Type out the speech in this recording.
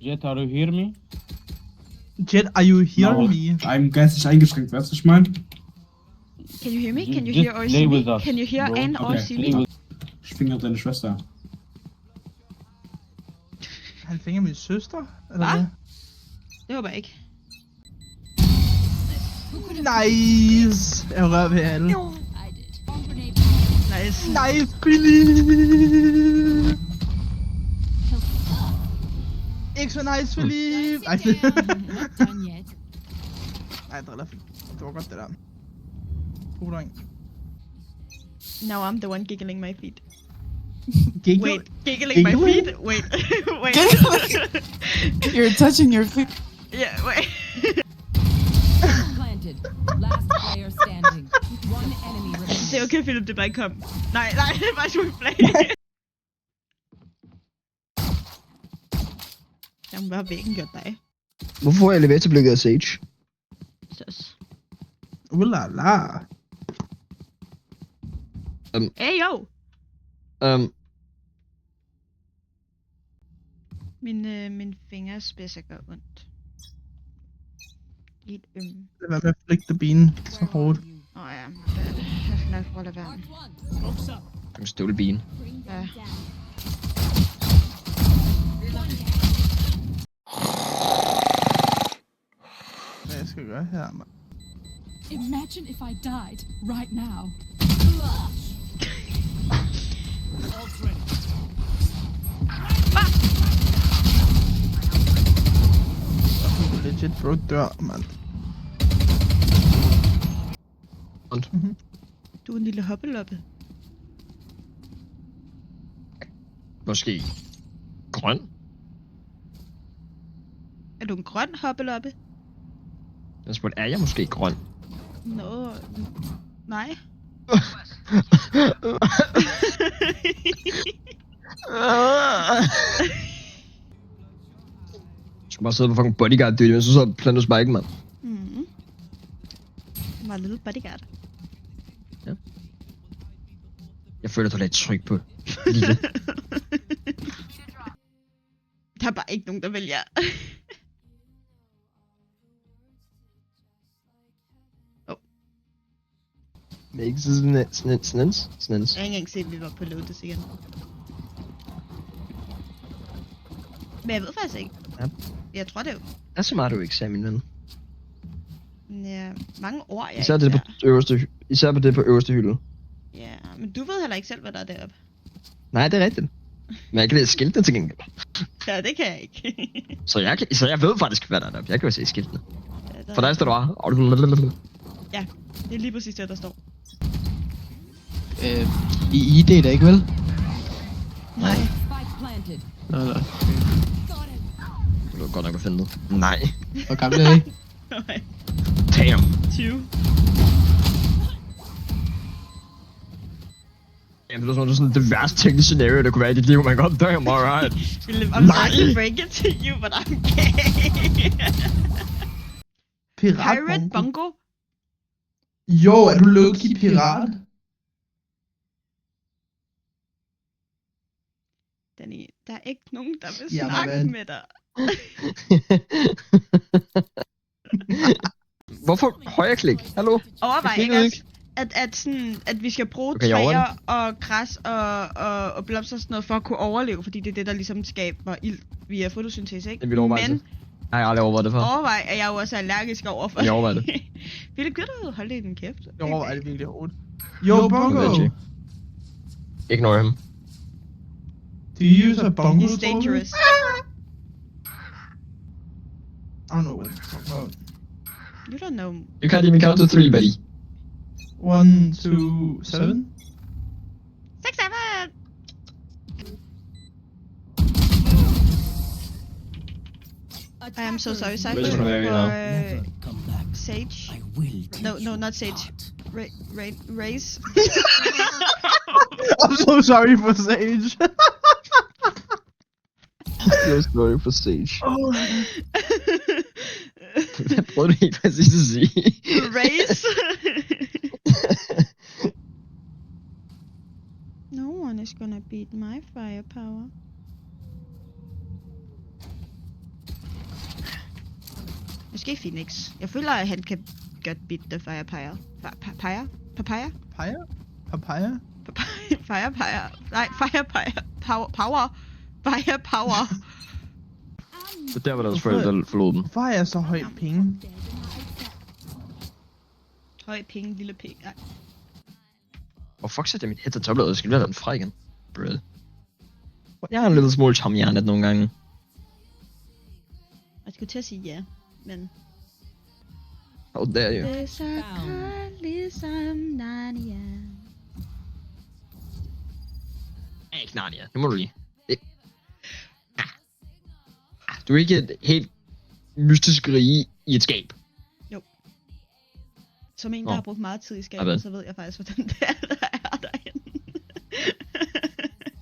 Jet, are you hear me? Jet, are you hearing No. me? I'm geistig eingeschränkt, weißt du, was ich meine? Can you hear me? Can you Just hear or play see with me? us, Can you hear bro. and or Okay. see Play me? with Ich bin gerade deine Schwester. Han finger min søster? Eller Hva? hvad? Det håber jeg ikke. Nice! Jeg rører ved alle. Nice. Nice, Philip! Ikke så nice, Philip! Ej, det... Ej, driller Philip. Det var godt, det der. God dreng. Now I'm the one giggling my feet. Giggle? Wait, giggling my Giggling? feet? Wait, wait. You're touching your feet. Yeah, wait. Planted. Last player standing. One enemy remaining. Det er okay, Philip, det bare ikke kom. Nej, det er bare sweet play. Jeg må bare væggen gjort dig. Hvorfor får jeg elevatorblikket af Sage? Søs. La. Hey, yo! Min fingerspidser gør ondt. Lidt Lad være med at flække det ben så hårdt. Åh ja, jeg skal nok prøve at lade være. En støvlebien. Ja. Hvad jeg skal gøre her, mand? Imagine if I died right now. Legit bro dør, mand. Du er en lille hoppeloppe. Måske grøn? Er du en grøn hoppeloppe? Jeg spurgte, er jeg måske grøn? Nå, nej. Du skulle bare sidde på fucking bodyguard-dyr, men så så planter du spike, mand. Mhm. Det var en lille bodyguard. Jeg føler, du er lidt tryg på lille. Der er bare ikke nogen, der vælger. Makes sense. Jeg har ikke engang set, at vi var på Lotus igen. Men jeg ved faktisk ikke. Ja. Jeg tror det jo. Det er så meget, du ikke sagde, min ven. Ja, mange år jeg Især ikke det på der. øverste hylde. Ja, men du ved heller ikke selv, hvad der er deroppe. Nej, det er rigtigt. Men jeg kan læse skiltene til gengæld. Ja, det kan jeg ikke. Så jeg ved faktisk, hvad der er deroppe. Jeg kan jo se skiltene. Ja, For der står der bare... Ja, det er lige præcis det, der står. I ID da ikke vel? Nej. Spike planted. Nå. Du ved godt nok, hvad fandt. Nej. Hvor gammel er I? Nej. Damn. 20. Jamen, det er som sådan det værste tænkte scenario, der kunne være i dit liv. Man god damn, alright. I'm sorry to break it to you, but I'm gay. Pirat Pirate Bongo? Jo, er du low-key pirat? Danny, der er ikke nogen, der vil Jamen, snakke hvad? med dig. Hvorfor højreklik? Hallo? Overvej Jeg ikke ved også, at vi skal bruge Okay, jeg træer og græs og blomster og sådan noget for at kunne overleve, fordi det er det, der ligesom skaber ild via fotosyntese, ikke? Det er vildt overvejelse. Men Jeg har aldrig overvejet det før. overvej, at jeg jo også er allergisk overfor. Jeg overvejer det. Philip, kan du holde det i din kæft? Jeg overvejer det virkelig hårdt. Yo, Bongo! Veggie. Ignore him. Do you use a bongo? He's dangerous. I don't know what it's about. You don't know. You can't even count to 3, buddy. 1, 2, 7? 6, 7! I am so sorry, Cypher, Which one are you now? for Sage. No, not Sage. Raze. I'm so sorry for Sage. So sorry for Sage. Hvad prøvede du helt præcis at sige? Raze. No one is gonna beat my firepower. Måske Phoenix. Jeg føler, at han kan godt beat the Firepire. Papaya? Papaya? Papaya? Firepire. Nej, Firepire. Power. Firepower. Så der var deres forældre, der forlod dem. Hvorfor har jeg så høj penge? Høj penge, lille penge. Nej. Og fuck, så er det mit headset toplet, jeg skal være den fra igen. Bro. Jeg har en lille smule tomhjernet nogle gange. Jeg skulle til at sige ja, men... How dare you? Det er så koldt ligesom Narnia. Ikke Narnia, nu må du lige. Du er ikke et helt mystisk rige i et skab. Som en, der har brugt meget tid i Jeg ved. skabet, så ved jeg faktisk, hvordan det er.